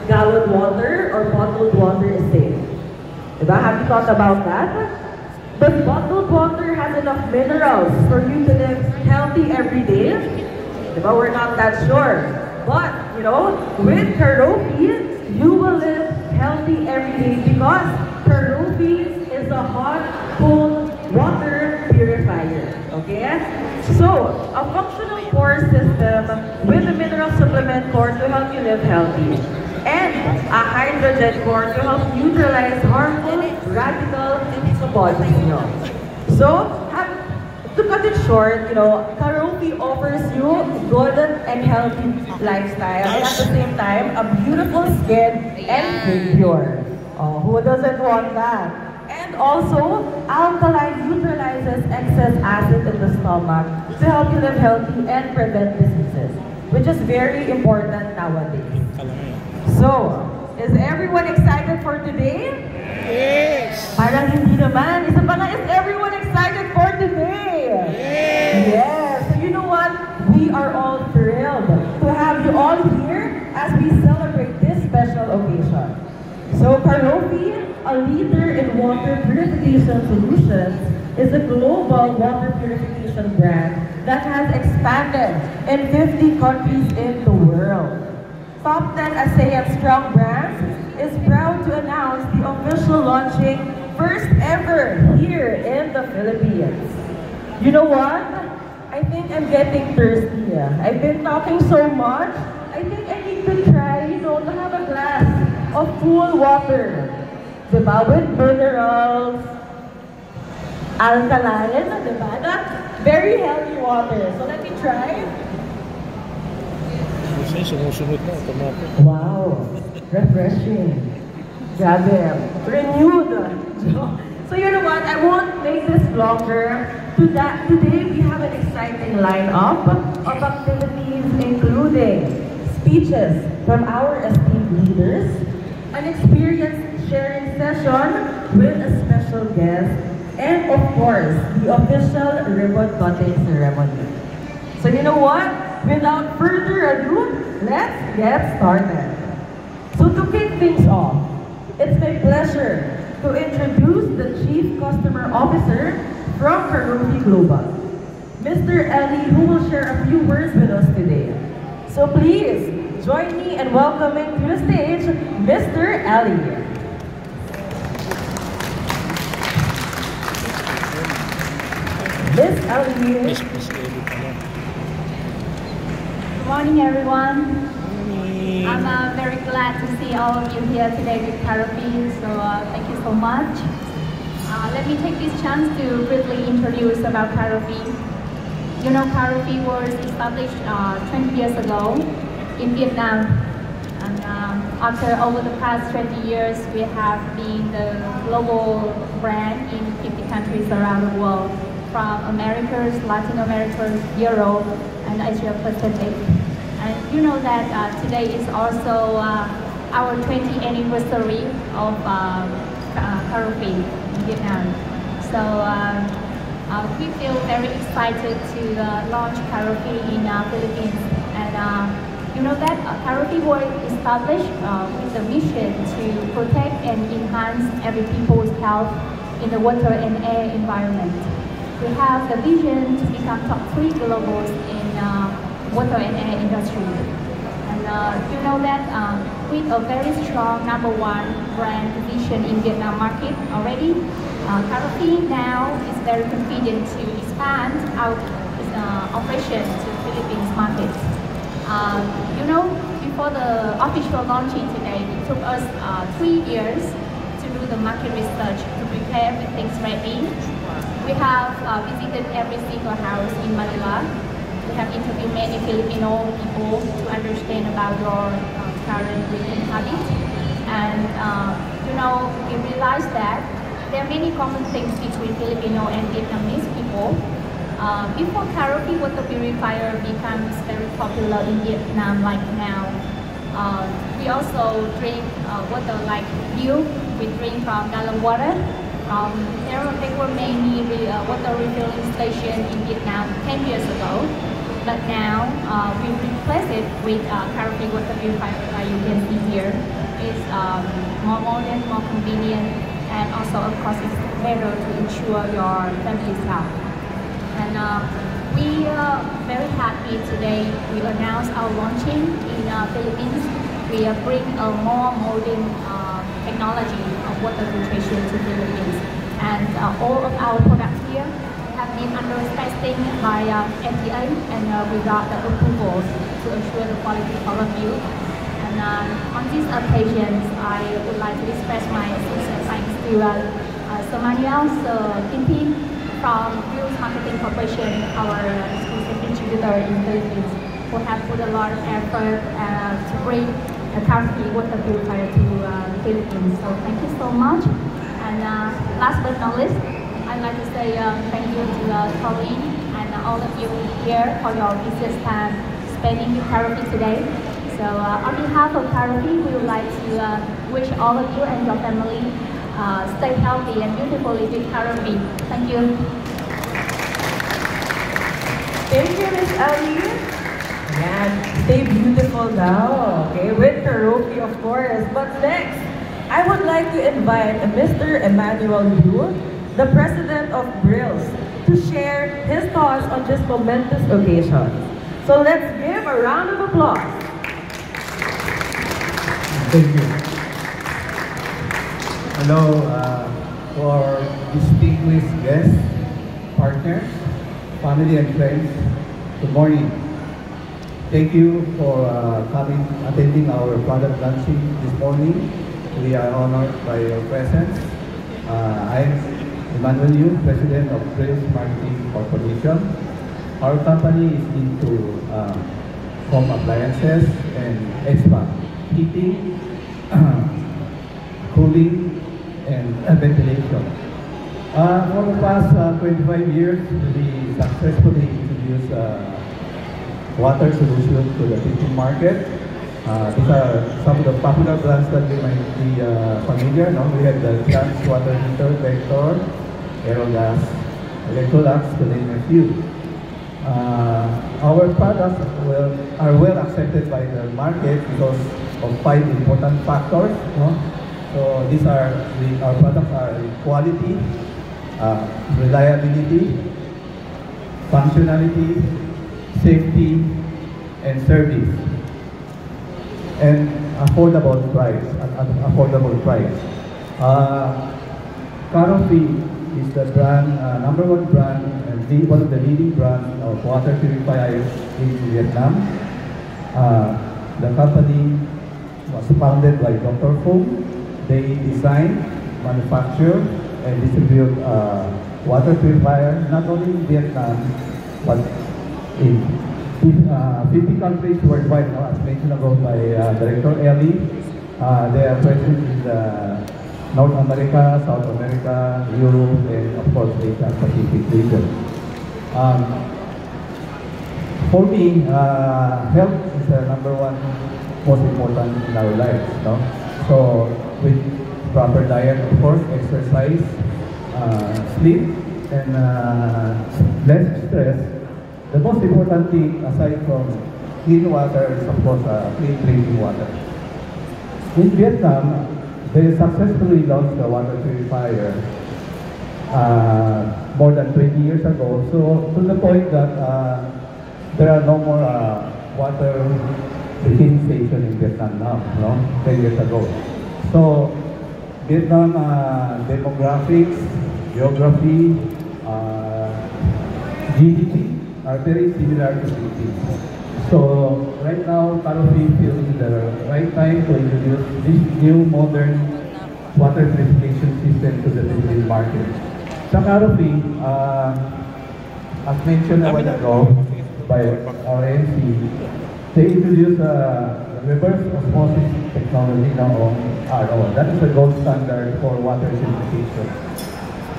gallon water or bottled water is safe? Diba? Have you thought about that? But bottled water has enough minerals for you to live healthy every day. Diba? We're not that sure. But, you know, with Karopi, you will live healthy every day because Karopi is a hot, cold water purifier. Okay? So, a functional core system with a mineral supplement core to help you live healthy. And a hydrogen core to help neutralize harmful radicals sa body nyo. So, to cut it short, you know, Karopi offers you good and healthy lifestyle and at the same time, a beautiful skin and pure. Oh, who doesn't want that? And also, alkaline neutralizes excess acid in the stomach to help you live healthy and prevent diseases, which is very important nowadays. So, is everyone excited for today? Yes! Parang hindi naman. Isa pa nga, is everyone excited for today? Yes! Yes! So you know what? We are all thrilled to have you all here as we celebrate this special occasion. So Karopi, a leader in water purification solutions, is a global water purification brand that has expanded in 50 countries in the world. Top 10 ASEAN Strong Brands is proud to announce the official launching first ever here in the Philippines. You know what? I think I'm getting thirsty. I've been talking so much. I think I need to try, you know, to have a glass of cool water. Diba? With minerals, alkaline, diba? That's very healthy water. So let me try. Sumusunod na, automatic. Wow, refreshing. Grabe, renewed. So you know what, I won't make this longer. Today we have an exciting lineup of activities including speeches from our esteemed leaders, an experience sharing session with a special guest, and of course, the official ribbon cutting ceremony. So you know what? Without further ado, let's get started. So to kick things off, it's my pleasure to introduce the Chief Customer Officer from Karopi Global, Mr. Eli, who will share a few words with us today. So please, join me in welcoming to the stage, Mr. Eli. Miss Eli. Miss Eli. Good morning, everyone. I'm very glad to see all of you here today with Karopi, so thank you so much. Let me take this chance to briefly introduce about Karopi. You know, Karopi was established 20 years ago in Vietnam. And after over the past 20 years, we have been the global brand in 50 countries around the world, from Americas, Latin America, Europe, and Asia Pacific. And you know that today is also our 20th anniversary of Karopi in Vietnam. So we feel very excited to launch Karopi in Philippines. And you know that Karopi was established with the mission to protect and enhance every people's health in the water and air environment. We have the vision to become top 3 globals in water and air industry. And you know that with a very strong #1 brand position in Vietnam market already, Karopi now is very confident to expand our operation to Philippines market. You know, before the official launching today, it took us 3 years to do the market research to prepare things ready. We have visited every single house in Manila. We have interviewed many Filipino people to understand about your current living habits. And you know, we realized that there are many common things between Filipino and Vietnamese people. Before Karopi water purifier becomes very popular in Vietnam like now, we also drink water like milk. We drink from gallon water. There were many water refilling stations in Vietnam 10 years ago. but now we replace it with Carafin water purifier. You can see here. It's more modern, more convenient, and also of course it's better to ensure your family's health. And we are very happy today. We announced our launching in Philippines. We bring a more modern technology of water filtration to Philippines, and all of our products here have been under testing by FDA, and we got the approvals to ensure the quality of all of you. And on these occasions, I would like to express my sincere thanks to Somaniel Kimpin from Reels Marketing Corporation, our exclusive distributor in the Philippines, who have put a lot of effort to bring the Carafin water purifier to the Philippines. So thank you so much. And last but not least, I'd like to say thank you to Colleen and all of you here for your business time spending with Carafin today. So on behalf of Carafin, we would like to wish all of you and your family stay healthy and beautifully with Carafin. Thank you. Thank you, Miss Ellie. Yeah, stay beautiful now, okay? With karaoke, of course. But next, I would like to invite Mr. Emmanuel Yu, the president of Brills, to share his thoughts on this momentous occasion. So let's give a round of applause. Thank you. Hello, for distinguished guests, partners, family and friends. Good morning. Thank you for attending our product launching this morning. We are honored by your presence. I'm Emmanuel Yu, President of Reels Marketing Corporation. Our company is into home appliances and HVAC, heating, cooling, and ventilation. For the past 25 years, we successfully introduced water solutions to the heating market. These are some of the popular brands that you might be familiar. No? We have the Trans Water Heater, Vector, Aerogas, Electrolux, to name a few. Our products are well accepted by the market because of 5 important factors. No? So these are our products are quality, reliability, functionality, safety, and service, and affordable price. Carafin is the brand, number 1 brand, and one of the leading brands of water purifiers in Vietnam. The company was founded by Dr. Phuong. They design, manufacture, and distribute water purifier not only in Vietnam but in 50 countries worldwide. No? As mentioned about by Director Ellie, they are present in North America, South America, Europe, and of course Asia Pacific region. For me, health is the number 1 most important in our lives. No? So with proper diet, of course, exercise, sleep, and less stress, the most important thing aside from clean water is of course clean drinking water. In Vietnam, they successfully launched the water purifier more than 20 years ago. So to the point that there are no more water refilling station in Vietnam now, no? 10 years ago. So Vietnam demographics, geography, GDP are very similar to Philippines. So right now, Carafin feels the right time to introduce this new modern water purification system to the Philippine market. Sa Carafin, as mentioned a while ago by our MC, they introduced reverse osmosis technology now on RO. That is the gold standard for water purification.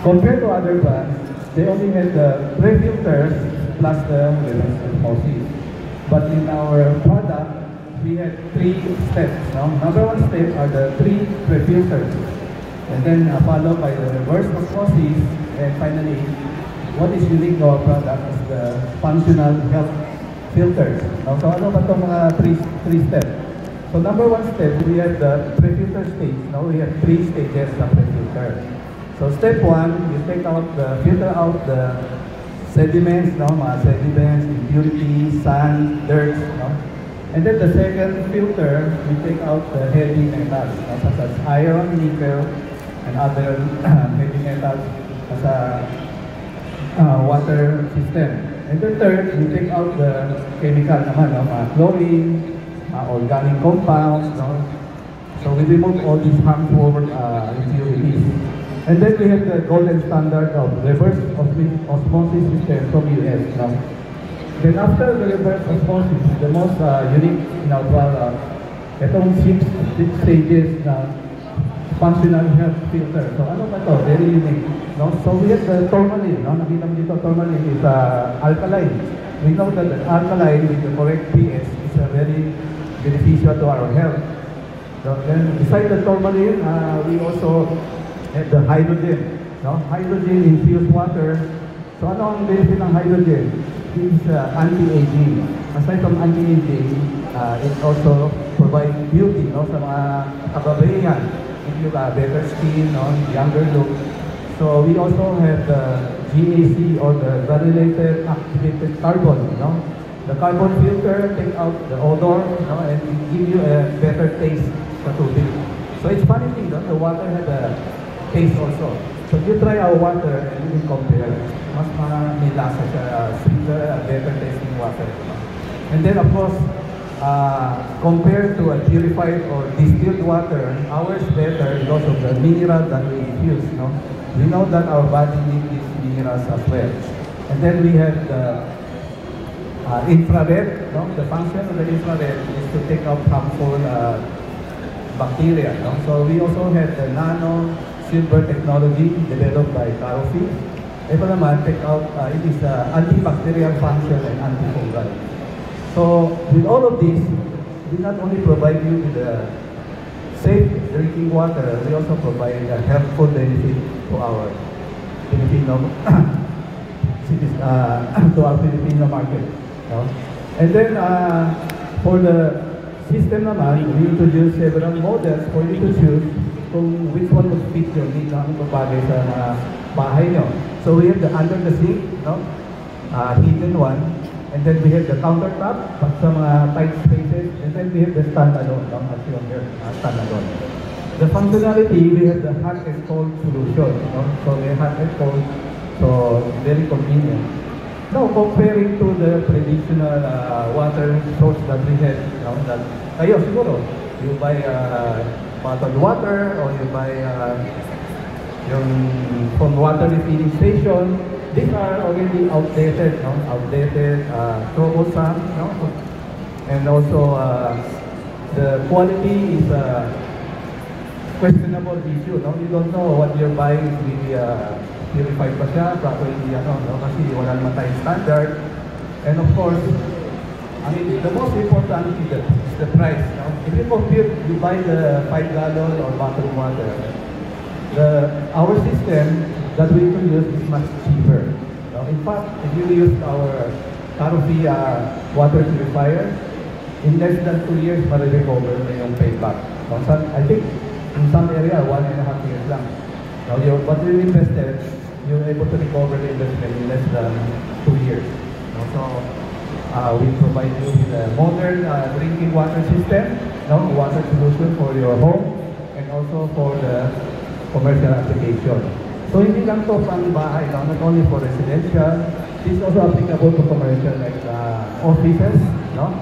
Compared to other brands, they only had the pre-filters plus the reverse osmosis. But in our product, we had 3 steps. No? Number 1 step are the 3 pre-filters, and then followed by the reverse osmosis, and finally, what is unique to our product is the functional health filters. No? So ano ba itong mga three steps? So number one step, we have the pre-filter stage. Now we have 3 stages of pre-filter. So step 1, you filter out the sediments, no? Mga sediments, impurities, sand, dirt, no? And then the second filter, we take out the heavy metals, no? Such as iron, nickel, and other heavy metals as a water system. And the third, we take out the chemical naman, no? Mga chlorine, organic compounds, no? So we remove all these harmful impurities. And then we have the golden standard of reverse osmosis system from US. No? Then after the reverse osmosis, the most unique in our itong 6 stages na functional health filter. So ano ba ito? Very unique. No? So we have the tourmaline. No? Nakita mo dito, tourmaline is alkaline. We know that the alkaline with the correct pH is very beneficial to our health. So then beside the tourmaline, we also have the hydrogen. No? Hydrogen infused water. So ano ang benefit ng hydrogen? It is anti-aging. Aside from anti-aging, it also provides beauty, no? Sa mga kababaihan. Give you a better skin, no? Younger look. So we also have the GAC or the granulated activated carbon. No? The carbon filter take out the odor, no? And it give you a better taste sa tubig. So it's funny thing, no? The water has a taste also. So you try our water and you can compare. Mas may lasa siya, sweeter, better tasting water. And then of course, compared to a purified or distilled water, ours better because of the mineral that we infuse. No? We know that our body needs these minerals as well. And then we have the infrared. No? The function of the infrared is to take out harmful bacteria. No? So we also have the nano silver technology developed by Carofi. Ito naman, take out, it is antibacterial function and antifungal. So with all of this, we not only provide you with a safe drinking water, we also provide a helpful benefit to our Filipino to our Filipino market. No? And then for the system naman, we introduce several models for you to choose kung which one would fit your need na bagay sa bahay nyo. So we have the under the sink, no? Hidden one. And then we have the countertop sa mga tight spaces. And then we have the standalone, no? As you here, standalone. The functionality, we have the hot and cold solution. No? So we have hot and cold, so very convenient. Now, comparing to the traditional water source that we have, no? That kayo siguro, you buy bottled water or you buy yung from water refilling station. These are already outdated, no? Outdated, troublesome, no? And also the quality is a questionable issue, no? You don't know what you're buying is really purified pa siya, properly, no? Kasi wala naman tayong standard. And of course, I mean, the most important is the price. No? If you compute, you buy the 5-gallon or bottled water, our system that we introduce is much cheaper. No? In fact, if you use our Carofi water purifier, in less than 2 years, ma-recover na yung payback. No? So, I think in some area, 1.5 years lang. Now, what we invested, you're able to recover the investment in less than 2 years. No? So, we provide you with a modern drinking water system, no? Water solution for your home, and also for the commercial application. So hindi lang to pang bahay, no? Not only for residential, this is also applicable to commercial like offices, no?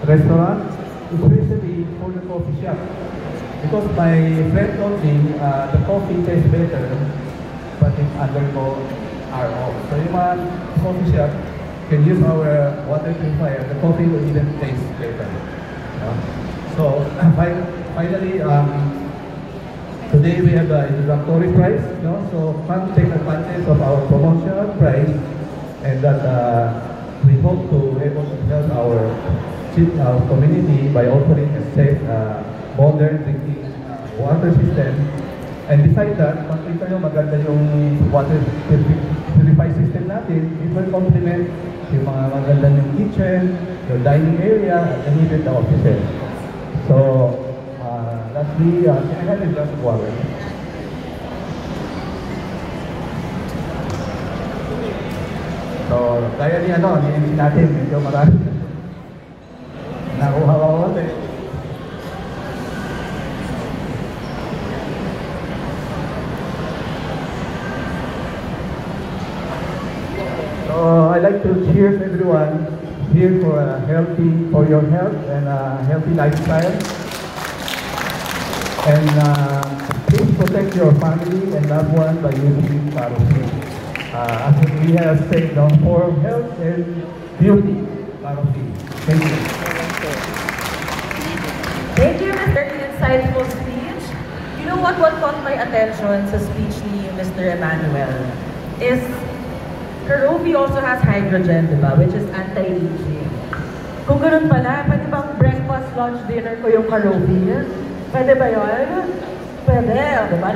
Restaurants, especially for the coffee shop. Because my friend told me the coffee tastes better, but it undergo RO. So yung mga coffee shop can use our water purifier, the coffee will even taste better. No? So finally, today we have the introductory price. No? So come take advantage of our promotional price, and that we hope to able to help our community by offering a safe, modern drinking water system. And besides that, makita nyo maganda yung water purify system natin, it will complement yung mga maganda ng kitchen, your dining area, and even the offices. So, lastly, can I have a glass of water? So, kaya ni MC natin, medyo marami. Nakuha ko ako eh. So, I'd like to cheers everyone here for your health and a healthy lifestyle. And please protect your family and loved ones by using Parofi. As we have said, for health and beauty, Parofi. Thank you. Thank you, Mr. Insightful speech. You know what caught my attention sa speech ni Mr. Emmanuel is Karofi also has hydrogen, diba? Which is anti-aging. Kung ganun pala, pwede bang breakfast, lunch, dinner ko yung Karofi? Pwede ba yun? Pwede, diba?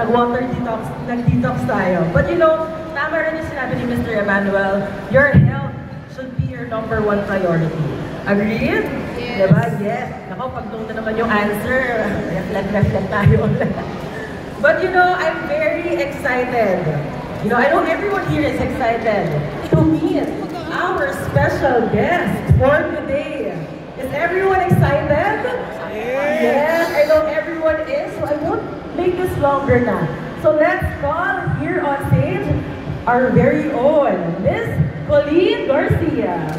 Nag-detox tayo. But you know, tama rin yung sinabi ni Mr. Emmanuel, your health should be your #1 priority. Agreed? Yes. Diba? Yes. Nako, pag doon na naman yung answer, reflect tayo ulit. But you know, I'm very excited. You know, I know everyone here is excited to meet our special guest for today. Is everyone excited? Yes, I know everyone is, so I won't make this longer now. So let's call here on stage our very own Miss Colleen Garcia.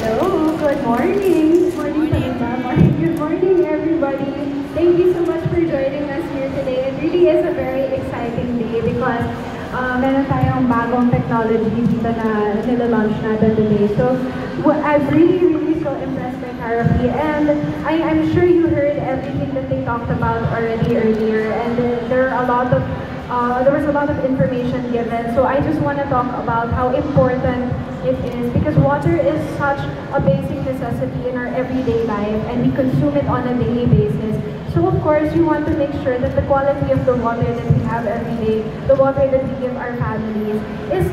Hello, good morning. Good morning, everybody. Thank you so much for joining us here today. It really is a very exciting day because meron tayong bagong technology dito na nila-launch natin today. So, I'm really so impressed by Karofi, and I'm sure you heard everything that they talked about already earlier, and there was a lot of information given. So I just want to talk about how important it is, because water is such a basic necessity in our everyday life, and we consume it on a daily basis. So of course, we want to make sure that the quality of the water that we have every day, the water that we give our families, is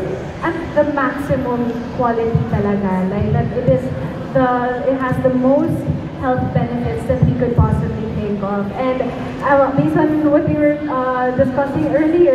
at the maximum quality talaga. Like that it has the most health benefits that we could possibly think of. And based on what we were discussing earlier,